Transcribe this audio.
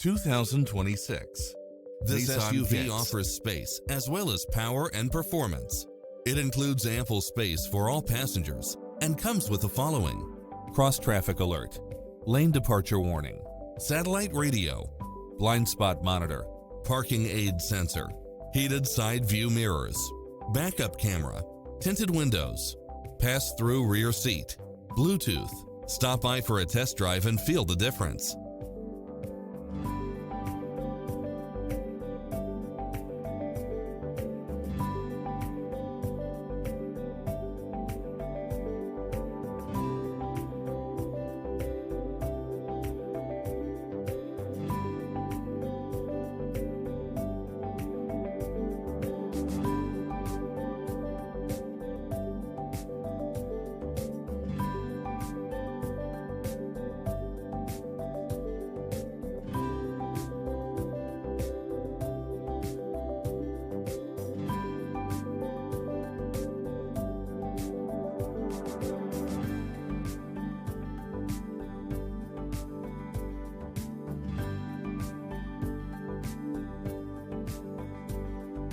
2026. This Nissan SUV Kicks. offers space as well as power and performance. It includes ample space for all passengers and comes with the following: cross-traffic alert, lane departure warning, satellite radio, blind spot monitor, parking aid sensor, heated side view mirrors, backup camera, tinted windows, pass-through rear seat, Bluetooth. Stop by for a test drive and feel the difference.